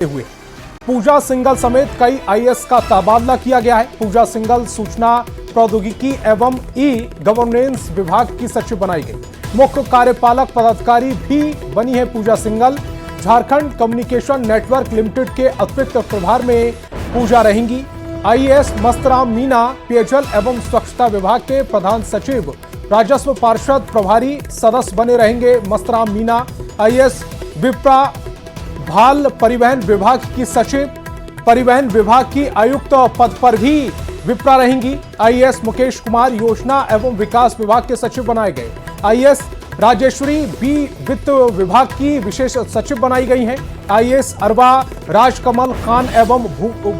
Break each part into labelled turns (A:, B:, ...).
A: हुए पूजा सिंघल समेत कई आईएएस का तबादला किया गया है। पूजा सिंघल सूचना प्रौद्योगिकी एवं ई गवर्नेंस विभाग की सचिव बनाई गई। मुख्य कार्यपालक पदाधिकारी भी बनी है Pooja Singhal. Jharkhand communication network limited के अतिरिक्त प्रभार में पूजा रहेंगी। आईएएस मस्तराम मीना पेयजल एवं स्वच्छता विभाग के प्रधान सचिव, राजस्व पार्षद प्रभारी सदस्य बने रहेंगे मस्तराम मीना। आईएएस विप्रा भाल परिवहन विभाग की सचिव, परिवहन विभाग की आयुक्त पद पर भी विप्रा रहेंगी। आईएएस मुकेश कुमार योजना एवं विकास विभाग के सचिव बनाए गए। आईएएस राजेश्वरी बी वित्त विभाग की विशेष सचिव बनाई गई हैं। आईएएस अरवा राजकमल खान एवं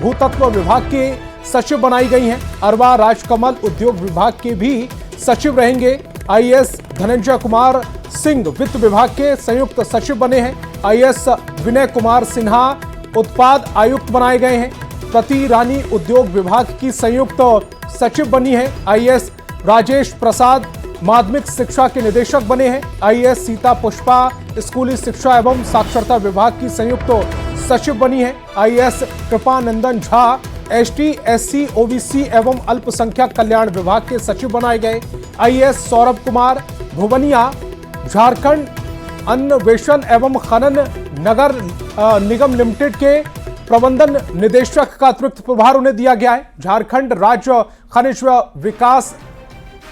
A: भूतत्व विभाग के सचिव बनाई गई हैं। अरवा राजकमल उद्योग विभाग के भी सचिव रहेंगे। आईएएस धनंजय कुमार सिंह वित्त विभाग के संयुक्त सचिव बने हैं। आईएएस विनय कुमार सिन्हा उत्पाद आयुक्त बनाए गए हैं। प्रति रानी उद्योग विभाग की संयुक्त सचिव बनी है। आईएएस राजेश प्रसाद माध्यमिक शिक्षा के निदेशक बने हैं। आईएएस सीता पुष्पा स्कूली शिक्षा एवं साक्षरता विभाग की संयुक्त सचिव बनी है। IAS Kripanandan Jha ST SC OBC एवं अल्पसंख्यक कल्याण विभाग के सचिव बनाए गए। आईएएस सौरभ कुमार भुवनिया झारखंड अन्वेषण एवं खनन नगर निगम लिमिटेड के प्रबंधन निदेशक का अतिरिक्त प्रभार उन्हें दिया गया है। झारखंड राज्य खनिज विकास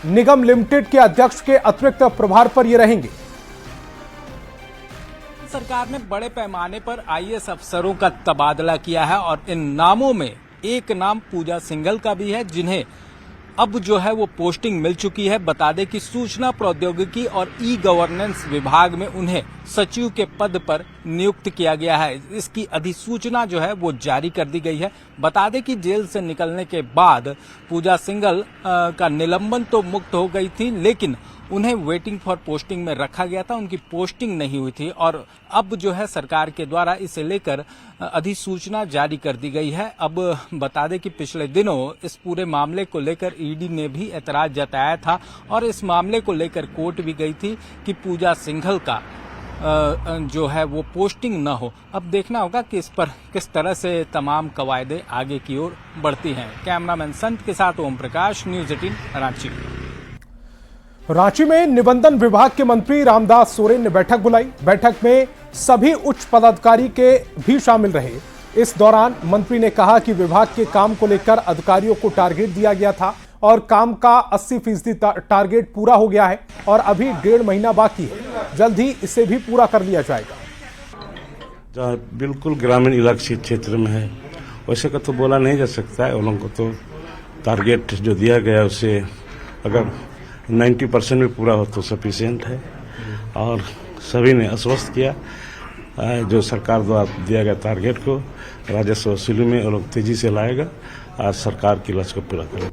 A: निगम लिमिटेड के अध्यक्ष के अतिरिक्त प्रभार पर ये रहेंगे।
B: सरकार ने बड़े पैमाने पर आईएएस अफसरों का तबादला किया है और इन नामों में एक नाम पूजा सिंघल का भी है, जिन्हें अब जो है वो पोस्टिंग मिल चुकी है। बता दें कि सूचना प्रौद्योगिकी और ई गवर्नेंस विभाग में उन्हें सचिव के पद पर नियुक्त किया गया है। इसकी अधिसूचना जो है वो जारी कर दी गई है। बता दें कि जेल से निकलने के बाद पूजा सिंघल का निलंबन तो मुक्त हो गई थी, लेकिन उन्हें वेटिंग फॉर पोस्टिंग में रखा गया था। उनकी पोस्टिंग नहीं हुई थी और अब जो है सरकार के द्वारा इसे लेकर अधिसूचना जारी कर दी गई है। अब बता दें कि पिछले दिनों इस पूरे मामले को लेकर ईडी ने भी एतराज जताया था और इस मामले को लेकर कोर्ट भी गई थी कि पूजा सिंघल का जो है वो पोस्टिंग न हो। अब देखना होगा कि इस पर किस तरह से तमाम कवायदे आगे की ओर बढ़ती हैं। कैमरामैन संत के साथ ओम प्रकाश, न्यूज 18 रांची।
A: रांची में निबंधन विभाग के मंत्री रामदास सोरेन ने बैठक बुलाई। बैठक में सभी उच्च पदाधिकारी के भी शामिल रहे। इस दौरान मंत्री ने कहा कि विभाग के काम को लेकर अधिकारियों को टारगेट दिया गया था और काम का 80% टारगेट पूरा हो गया है और अभी 1.5 महीना बाकी है। जल्द ही इसे भी पूरा कर लिया जाएगा।
C: बिल्कुल ग्रामीण इलाके क्षेत्र में है, वैसे का तो बोला नहीं जा सकता है। उन लोगों को तो टारगेट जो दिया गया उसे अगर 90% में पूरा हो तो सफिशिएंट है और सभी ने आश्वस्त किया जो सरकार द्वारा दिया गया टारगेट को राजस्व वसूली में वो लोग तेजी से लाएगा और सरकार की लक्ष्य को पूरा करेगा।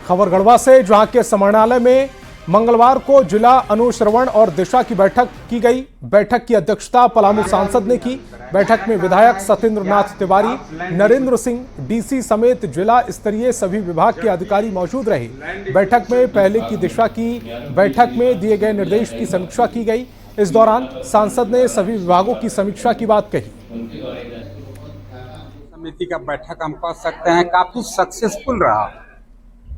A: खबर गढ़वा से, जहां के समाहरणालय में मंगलवार को जिला अनुश्रवण और दिशा की बैठक की गई। बैठक की अध्यक्षता पलामू सांसद ने की। बैठक में विधायक सत्येंद्र नाथ तिवारी, नरेंद्र सिंह डीसी समेत जिला स्तरीय सभी विभाग के अधिकारी मौजूद रहे। बैठक में पहले की दिशा की बैठक में दिए गए निर्देश की समीक्षा की गई। इस दौरान सांसद ने सभी विभागों की समीक्षा की बात कही।
D: समिति का बैठक हम कह सकते हैं काफी सक्सेसफुल रहा।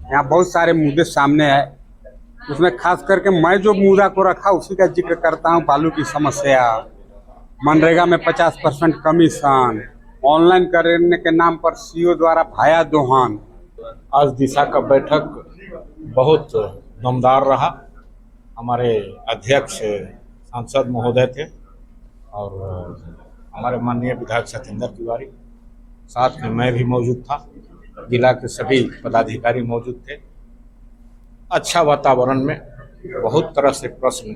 D: यहाँ बहुत सारे मुद्दे सामने आए, उसमें खास करके मैं जो मुद्दा को रखा उसी का जिक्र करता हूँ। बालू की समस्या, मनरेगा में 50% कमीशन, ऑनलाइन करने के नाम पर सीओ द्वारा भाया दोहन।
E: आज दिशा का बैठक बहुत दमदार रहा। हमारे अध्यक्ष सांसद महोदय थे और हमारे माननीय विधायक सत्येंद्र तिवारी, साथ में मैं भी मौजूद था। जिला के सभी पदाधिकारी मौजूद थे। अच्छा वातावरण में बहुत तरह से प्रश्न।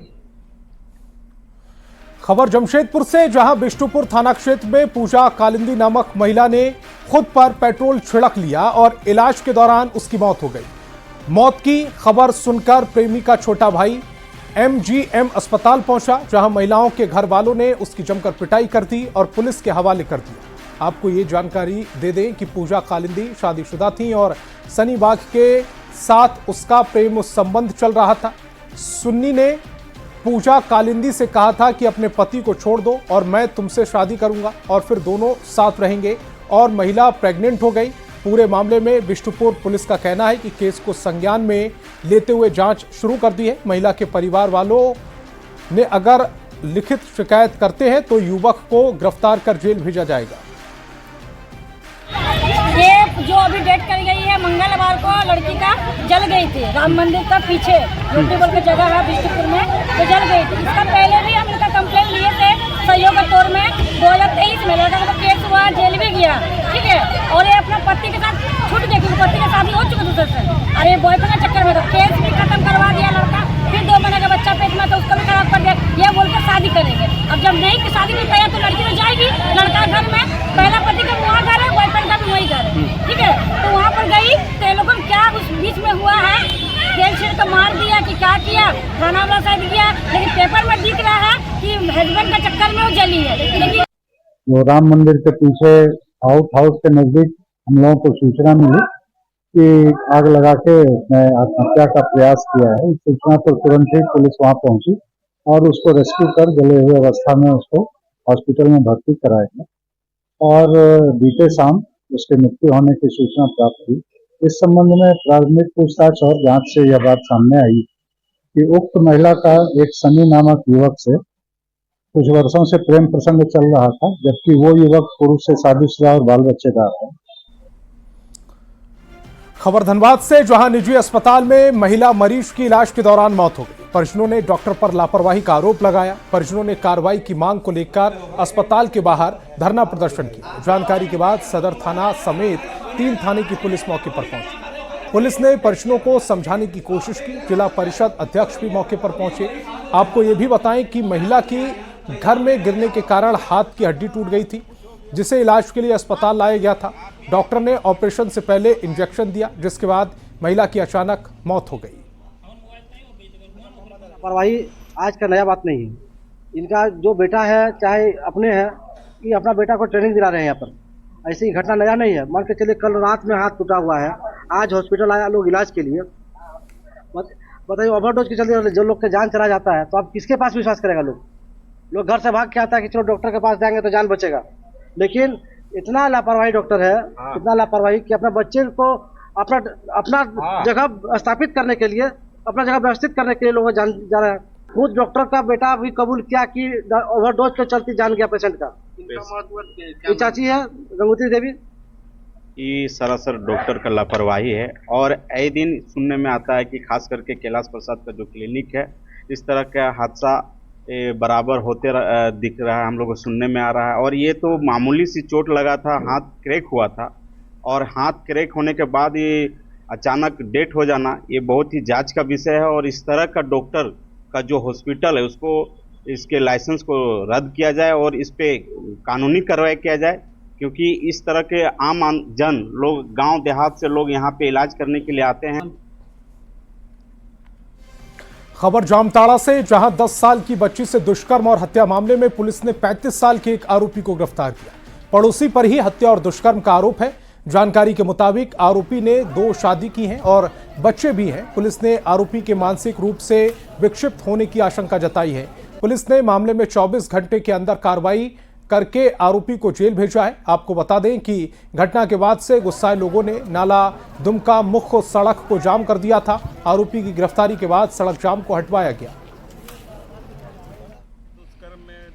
A: खबर जमशेदपुर से, जहां बिष्टुपुर थाना क्षेत्र में पूजा कालिंदी नामक महिला ने खुद पर पेट्रोल छिड़क लिया और इलाज के दौरान उसकी मौत हो गई। मौत की खबर सुनकर प्रेमी का छोटा भाई एमजीएम अस्पताल पहुंचा, जहां महिलाओं के घर वालों ने उसकी जमकर पिटाई कर दी और पुलिस के हवाले कर दिया। आपको ये जानकारी दे दें कि पूजा कालिंदी शादीशुदा थी और सनी बाग के साथ उसका प्रेम संबंध चल रहा था। सुन्नी ने पूजा कालिंदी से कहा था कि अपने पति को छोड़ दो और मैं तुमसे शादी करूंगा, और फिर दोनों साथ रहेंगे, और महिला प्रेग्नेंट हो गई। पूरे मामले में बिष्टुपुर पुलिस का कहना है कि केस को संज्ञान में लेते हुए जांच शुरू कर दी है। महिला के परिवार वालों ने अगर लिखित शिकायत करते हैं तो युवक को गिरफ्तार कर जेल भेजा जाएगा।
F: ये जो अभी डेट करी गई है, मंगलवार को लड़की का जल गई थी राम मंदिर का पीछे यूट्यूबर की जगह है बिष्टुपुर में, तो जल गई थी। इसका पहले भी हम इनका कंप्लेन लिए थे सहयोग के तौर में 2023 में। लड़का का केस हुआ, जेल भी गया, ठीक है। और ये अपना पति के साथ छूट गया क्योंकि पति की शादी हो चुकी दूसरे से। अरे बॉयफ्रेंड के चक्कर में तो केस भी खत्म करवा दिया लड़का, फिर 2 महीने का बच्चा पेट में तो उसको भी खराब कर दिया। ये बोलकर शादी करेंगे। अब जब नहीं की शादी नहीं तैयार तो लड़की तो जाएगी। लड़का घर में पहला पति का वहाँ घर है, बॉयफ्रेंड का भी वही घर है, ठीक है। तो वहाँ पर गई तो लोगों को क्या उस बीच में हुआ है, तेल छीट कर मार दिया कि क्या किया, खाना वाला शायद किया, लेकिन पेपर में दिख रहा है कि हस्बैंड का चक्कर में वो जली है। लेकिन
G: वो राम मंदिर के पीछे आउट हाउस के नजदीक हम लोगों को सूचना मिली कि आग लगा के उसने आत्महत्या का प्रयास किया है। इस सूचना पर तुरंत ही पुलिस वहां पहुंची और उसको रेस्क्यू कर जले हुए अवस्था में उसको हॉस्पिटल में भर्ती कराया गया और बीते शाम उसके मृत्यु होने की सूचना प्राप्त हुई। इस संबंध में प्राथमिक पूछताछ और जांच से यह बात सामने आई कि उक्त महिला का एक सनी नामक युवक से कुछ वर्षों से प्रेम प्रसंग चल रहा था, जबकि वो युवक पुरुष से शादीशुदा और बाल बच्चेदार है।
A: खबर धनबाद से, जहां निजी अस्पताल में महिला मरीज की इलाज के दौरान मौत हो गई। परिजनों ने डॉक्टर पर लापरवाही का आरोप लगाया। परिजनों ने कार्रवाई की मांग को लेकर अस्पताल के बाहर धरना प्रदर्शन किया। जानकारी के बाद सदर थाना समेत 3 थाने की पुलिस मौके पर पहुंची। पुलिस ने परिजनों को समझाने की कोशिश की। जिला परिषद अध्यक्ष भी मौके पर पहुंचे। आपको ये भी बताएं कि महिला की घर में गिरने के कारण हाथ की हड्डी टूट गई थी, जिसे इलाज के लिए अस्पताल लाया गया था। डॉक्टर ने ऑपरेशन से पहले इंजेक्शन दिया, जिसके बाद महिला की अचानक मौत हो गई।
H: लापरवाही आज का नया बात नहीं है। इनका जो बेटा है, चाहे अपने हैं, ये अपना बेटा को ट्रेनिंग दिला रहे हैं। यहाँ पर ऐसी घटना नया नहीं है। मान के चलिए कल रात में हाथ टूटा हुआ है, आज हॉस्पिटल आया लोग इलाज के लिए। बताइए, ओवरडोज के चलते जो लोग का जान चला जाता है तो अब किसके पास विश्वास करेगा? लोग घर से भाग के आता है कि चलो डॉक्टर के पास जाएंगे तो जान बचेगा। लेकिन इतना लापरवाही डॉक्टर है, इतना लापरवाही कि अपने बच्चे को अपना जगह स्थापित करने के लिए, अपना जगह व्यवस्थित करने के लिए लोग जा रहे हैं। खुद डॉक्टर का बेटा भी कबूल किया कि ओवरडोज के चलते जान गया पेशेंट का। ये चाची है गंगोत्री देवी।
I: ये सरासर डॉक्टर का लापरवाही है और आए दिन सुनने में आता है कि खास करके कैलाश प्रसाद का जो क्लिनिक है, इस तरह का हादसा बराबर होते दिख रहा है, हम लोग को सुनने में आ रहा है। और ये तो मामूली सी चोट लगा था, हाथ क्रैक हुआ था, और हाथ क्रैक होने के बाद ये अचानक डेथ हो जाना, ये बहुत ही जांच का विषय है। और इस तरह का डॉक्टर का जो हॉस्पिटल है, उसको इसके लाइसेंस को रद्द किया जाए और इस पे कानूनी कार्रवाई किया जाए, क्योंकि इस तरह के आम जन लोग, गांव देहात से लोग यहाँ पे इलाज करने के लिए आते हैं।
A: खबर जामताड़ा से, जहां 10 साल की बच्ची से दुष्कर्म और हत्या मामले में पुलिस ने 35 साल के एक आरोपी को गिरफ्तार किया। पड़ोसी पर ही हत्या और दुष्कर्म का आरोप है। जानकारी के मुताबिक आरोपी ने 2 शादी की हैं और बच्चे भी हैं। पुलिस ने आरोपी के मानसिक रूप से विक्षिप्त होने की आशंका जताई है। पुलिस ने मामले में 24 घंटे के अंदर कार्रवाई करके आरोपी को जेल भेजा है। आपको बता दें कि घटना के बाद से गुस्साए लोगों ने नाला दुमका मुख्य सड़क को जाम कर दिया था। आरोपी की गिरफ्तारी के बाद सड़क जाम को हटवाया गया।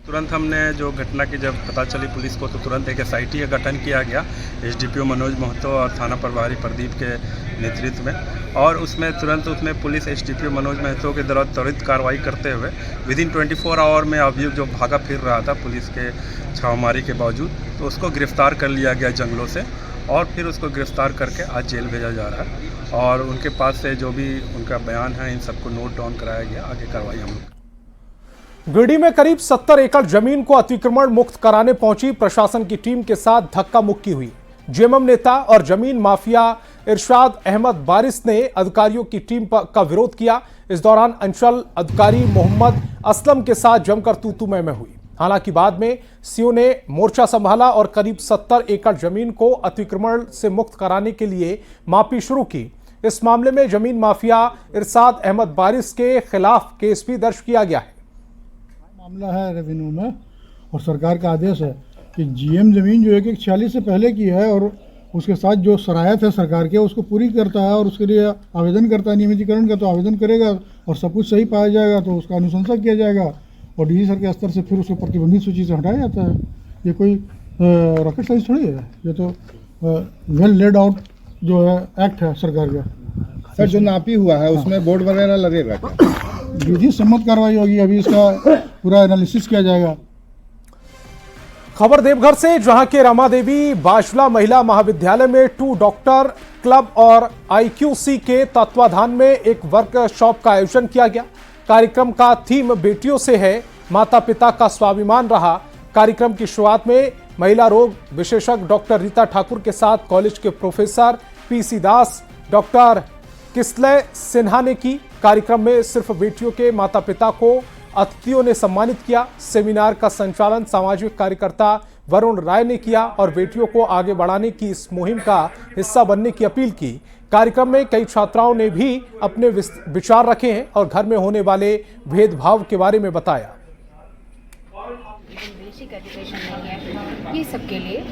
J: तुरंत हमने जो घटना की जब पता चली पुलिस को, तो तुरंत एक SIT का गठन किया गया SDPO मनोज महतो और थाना प्रभारी प्रदीप के नेतृत्व में। और उसमें तुरंत पुलिस SDPO मनोज महतो के द्वारा त्वरित कार्रवाई करते हुए विदिन 24 आवर में अभियुक्त जो भागा फिर रहा था पुलिस के छापामारी के बावजूद, तो उसको गिरफ्तार कर लिया गया जंगलों से, और फिर उसको गिरफ्तार करके आज जेल भेजा जा रहा है। और उनके पास से जो भी उनका बयान है, इन सबको नोट डाउन कराया गया। आगे कार्रवाई हम लोग।
A: गिरिडीह में करीब 70 एकड़ जमीन को अतिक्रमण मुक्त कराने पहुंची प्रशासन की टीम के साथ धक्का मुक्की हुई। जेएमएम नेता और जमीन माफिया इरशाद अहमद बारिस ने अधिकारियों की टीम का विरोध किया। इस दौरान अंचल अधिकारी मोहम्मद असलम के साथ जमकर तू-तू-मैं हुई। हालांकि बाद में सीओ ने मोर्चा संभाला और करीब 70 एकड़ जमीन को अतिक्रमण से मुक्त कराने के लिए मापी शुरू की। इस मामले में जमीन माफिया इरशाद अहमद बारिस के खिलाफ केस भी दर्ज किया गया है।
G: मामला है रेवेन्यू में, और सरकार का आदेश है कि जीएम जमीन जो है कि 46 से पहले की है और उसके साथ जो शरायत है सरकार के उसको पूरी करता है और उसके लिए आवेदन करता है नियमितीकरण का, तो आवेदन करेगा और सब कुछ सही पाया जाएगा तो उसका अनुशंसा किया जाएगा और डीजी सर के स्तर से फिर उसको प्रतिबंधित सूची से हटाया जाता है। ये कोई रॉकेट साइंस थोड़ी है, ये तो वेल लेड आउट जो है एक्ट है सरकार का।
K: सर जो नापी हुआ है उसमें बोर्ड वगैरह लगेगा क्या?
G: विधि सम्मत कार्रवाई होगी, अभी इसका पूरा एनालिसिस किया जाएगा।
A: खबर देवघर से, जहां के रमा देवी बाजला महिला महाविद्यालय में 2 डॉक्टर क्लब और IQC के तत्वाधान में एक वर्कशॉप का आयोजन किया गया। कार्यक्रम का थीम बेटियों से है, माता पिता का स्वाभिमान रहा। कार्यक्रम की शुरुआत में महिला रोग विशेषज्ञ डॉक्टर रीता ठाकुर के साथ कॉलेज के प्रोफेसर PC दास, डॉक्टर किसलय सिन्हा ने की। कार्यक्रम में सिर्फ बेटियों के माता पिता को अतिथियों ने सम्मानित किया। सेमिनार का संचालन सामाजिक कार्यकर्ता वरुण राय ने किया और बेटियों को आगे बढ़ाने की इस मुहिम का हिस्सा बनने की अपील की। कार्यक्रम में कई छात्राओं ने भी अपने विचार रखे हैं और घर में होने वाले भेदभाव के बारे में बताया।
L: बेसिक एजुकेशन नहीं है, ये सबके लिए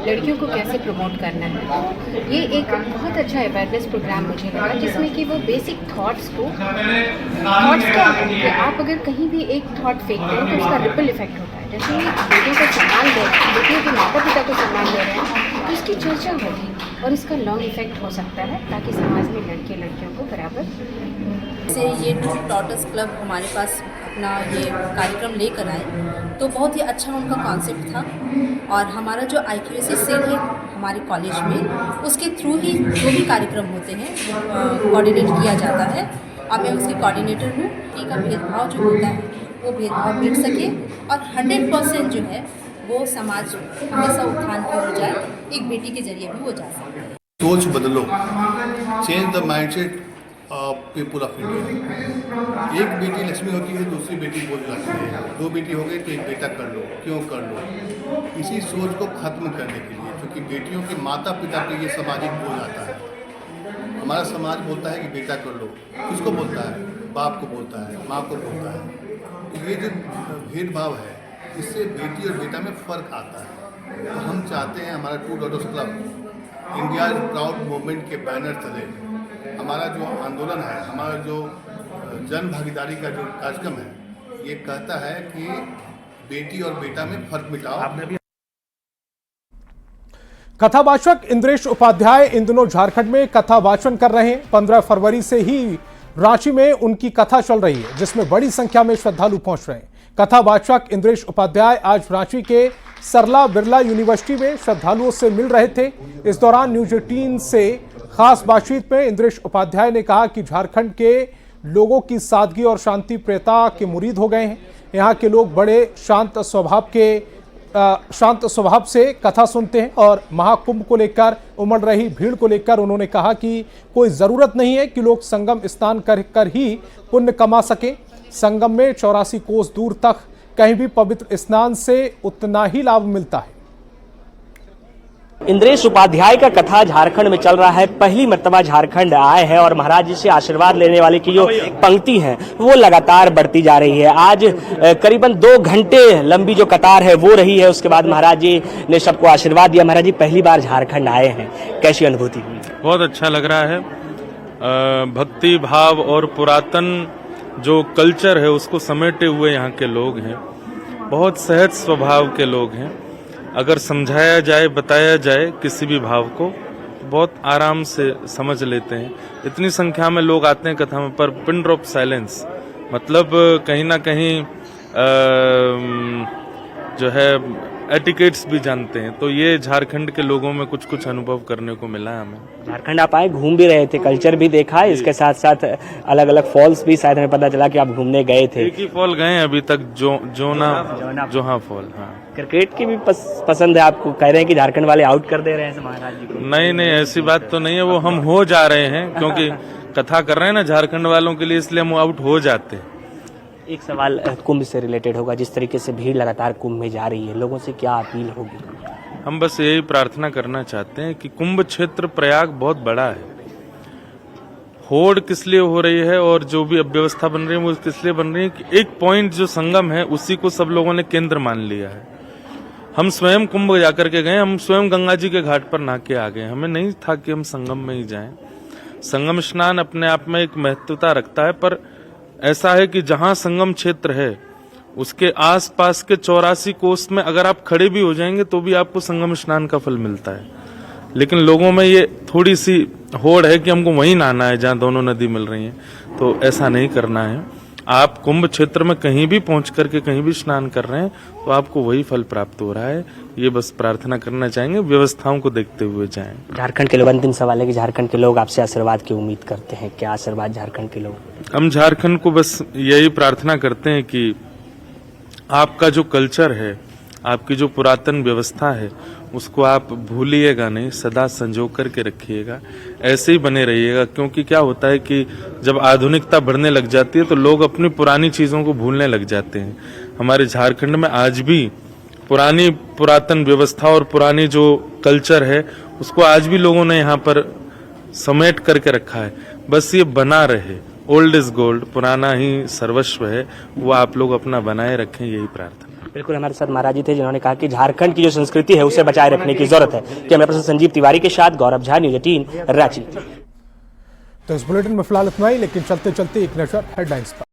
L: लड़कियों को कैसे प्रमोट करना है, ये एक बहुत अच्छा अवेयरनेस प्रोग्राम मुझे लगा, जिसमें कि वो बेसिक थॉट्स क्या है, आप अगर कहीं भी एक थॉट फेंकते हैं तो उसका रिपल इफेक्ट होता है। जैसे बेटियों को सम्मान दे रहे हैं, बेटियों के माता पिता को सम्मान दे रहे हैं, तो इसकी चर्चा होगी और इसका लॉन्ग इफेक्ट हो सकता है, ताकि समाज में लड़के लड़कियों को बराबर
M: से ये 2 डॉटर्स क्लब हमारे पास अपना ये कार्यक्रम लेकर आए, तो बहुत ही अच्छा उनका कॉन्सेप्ट था। और हमारा जो IQC सेल है हमारे कॉलेज में, उसके थ्रू ही जो भी कार्यक्रम होते हैं कोऑर्डिनेट किया जाता है और मैं उसकी कोऑर्डिनेटर हूँ। बेटी का भेदभाव जो होता है वो भेदभाव मिट सके और 100% जो है वो समाज हमेशा उत्थान की ओर जाए, एक बेटी के जरिए भी हो जा सकता है।
K: सोच बदलो, change the mindset of people of India. एक बेटी लक्ष्मी होती है, दूसरी बेटी बोझ जाती है, 2 बेटी हो गई तो एक बेटा कर लो, क्यों कर लो। इसी सोच को खत्म करने के लिए, क्योंकि बेटियों के माता पिता पे ये सामाजिक बोझ आता है। हमारा समाज बोलता है कि बेटा कर लो, किसको बोलता है? बाप को बोलता है, माँ को बोलता है। तो ये जो भेदभाव है इससे बेटी और बेटा में फ़र्क आता है। तो हम चाहते हैं हमारा 2 daughters club India proud movement के बैनर तले हमारा जो आंदोलन है, हमारा जो जन भागीदारी का जो कार्यक्रम है, ये कहता है कि बेटी और बेटा में फर्क मिटाओ।
A: कथावाचक इंद्रेश उपाध्याय इन दिनों झारखंड में कथा वाचन कर रहे हैं। 15 फरवरी से ही रांची में उनकी कथा चल रही है, जिसमें बड़ी संख्या में श्रद्धालु पहुंच रहे हैं। कथावाचक इंद्रेश उपाध्याय आज रांची के सरला बिरला यूनिवर्सिटी में श्रद्धालुओं से मिल रहे थे। इस दौरान न्यूज 18 से खास बातचीत में इंद्रेश उपाध्याय ने कहा कि झारखंड के लोगों की सादगी और शांति प्रियता के मुरीद हो गए हैं। यहाँ के लोग बड़े शांत स्वभाव से कथा सुनते हैं और महाकुंभ को लेकर उमड़ रही भीड़ को लेकर उन्होंने कहा कि कोई ज़रूरत नहीं है कि लोग संगम स्नान कर ही पुण्य कमा सके। संगम में 84 कोस दूर तक कहीं भी पवित्र स्नान से उतना ही लाभ मिलता है।
N: इंद्रेश उपाध्याय का कथा झारखंड में चल रहा है। पहली मर्तबा झारखंड आए हैं और महाराज जी से आशीर्वाद लेने वाले की जो पंक्ति है वो लगातार बढ़ती जा रही है। आज करीबन 2 घंटे लंबी जो कतार है वो रही है। उसके बाद महाराज जी ने सबको आशीर्वाद दिया। महाराज जी पहली बार झारखंड आए हैं, कैसी अनुभूति हुई?
O: बहुत अच्छा लग रहा है। भक्ति भाव और पुरातन जो कल्चर है उसको समेटे हुए यहाँ के लोग हैं। बहुत सहज स्वभाव के लोग हैं। अगर समझाया जाए, बताया जाए किसी भी भाव को, बहुत आराम से समझ लेते हैं। इतनी संख्या में लोग आते हैं कथा में, पर पिन ड्रॉप साइलेंस, मतलब कहीं ना कहीं जो है एटिकेट्स भी जानते हैं। तो ये झारखंड के लोगों में कुछ कुछ अनुभव करने को मिला है हमें।
N: झारखंड आप आए, घूम भी रहे थे, कल्चर भी देखा है, इसके साथ साथ अलग अलग फॉल्स भी शायद हमें पता चला कि आप घूमने गए थे।
O: एक ही फॉल गए अभी तक, जोहा फॉल। हाँ,
N: क्रिकेट की भी पसंद है आपको? कह रहे हैं कि झारखंड वाले आउट कर दे रहे हैं महाराज जी को।
O: नहीं, ऐसी बात तो नहीं है। वो हम हो जा रहे हैं क्योंकि कथा कर रहे हैं ना झारखंड वालों के लिए, इसलिए हम आउट हो जाते हैं।
N: एक सवाल कुंभ से रिलेटेड होगा। जिस तरीके से भीड़ लगातार कुंभ में जा रही है, लोगों से क्या अपील होगी?
O: हम बस यही प्रार्थना करना चाहते हैं कि कुंभ क्षेत्र प्रयाग बहुत बड़ा है, होड़ किस लिए हो रही है और जो भी अव्यवस्था बन रही है वो किस लिए बन रही है कि एक पॉइंट जो संगम है उसी को सब लोगों ने केंद्र मान लिया है। हम स्वयं कुंभ जाकर के गए, हम स्वयं गंगा जी के घाट पर नहा के आ गए, हमें नहीं था कि हम संगम में ही जाएं। संगम स्नान अपने आप में एक महत्वता रखता है, पर ऐसा है कि जहां संगम क्षेत्र है उसके आसपास के 84 कोस में अगर आप खड़े भी हो जाएंगे तो भी आपको संगम स्नान का फल मिलता है। लेकिन लोगों में ये थोड़ी सी होड़ है कि हमको वहीं नहाना है जहां दोनों नदी मिल रही हैं, तो ऐसा नहीं करना है। आप कुंभ क्षेत्र में कहीं भी पहुंच करके कहीं भी स्नान कर रहे हैं तो आपको वही फल प्राप्त हो रहा है। ये बस प्रार्थना करना चाहेंगे, व्यवस्थाओं को देखते हुए जाएं।
N: झारखंड के लोग, अंतिम सवाल है कि झारखंड के लोग आपसे आशीर्वाद की उम्मीद करते हैं, क्या आशीर्वाद झारखंड के लोग?
O: हम झारखंड को बस यही प्रार्थना करते हैं कि आपका जो कल्चर है, आपकी जो पुरातन व्यवस्था है, उसको आप भूलिएगा नहीं, सदा संजो करके रखिएगा, ऐसे ही बने रहिएगा। क्योंकि क्या होता है कि जब आधुनिकता बढ़ने लग जाती है तो लोग अपनी पुरानी चीजों को भूलने लग जाते हैं। हमारे झारखंड में आज भी पुरातन व्यवस्था और पुरानी जो कल्चर है उसको आज भी लोगों ने यहाँ पर समेट करके रखा है। बस ये बना रहे, ओल्ड इज गोल्ड, पुराना ही सर्वस्व है, वो आप लोग अपना बनाए रखें, यही प्रार्थना।
N: बिल्कुल, हमारे साथ महाराज जी थे जिन्होंने कहा कि झारखंड की जो संस्कृति है उसे बचाए रखने की जरूरत है। कैमरा पर्सन संजीव तिवारी के साथ गौरव झा, न्यूज़ 18 रांची।
A: तो इस बुलेटिन में फिलहाल इतना ही, लेकिन चलते चलते एक नजर हेडलाइंस पर।